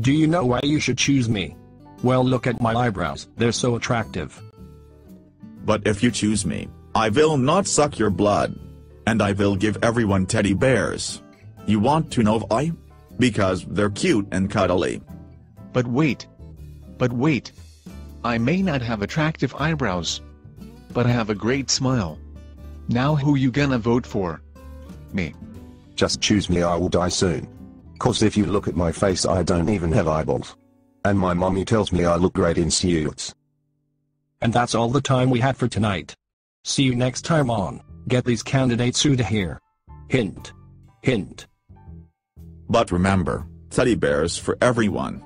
Do you know why you should choose me? Well, look at my eyebrows, they're so attractive. But if you choose me, I will not suck your blood. And I will give everyone teddy bears. You want to know why? Because they're cute and cuddly. But wait. I may not have attractive eyebrows, but I have a great smile. Now who you gonna vote for? Me. Just choose me, I will die soon. Cause if you look at my face, I don't even have eyeballs. And my mommy tells me I look great in suits. And that's all the time we had for tonight. See you next time on Get These Candidates Outta Here. Hint. Hint. But remember, teddy bears for everyone.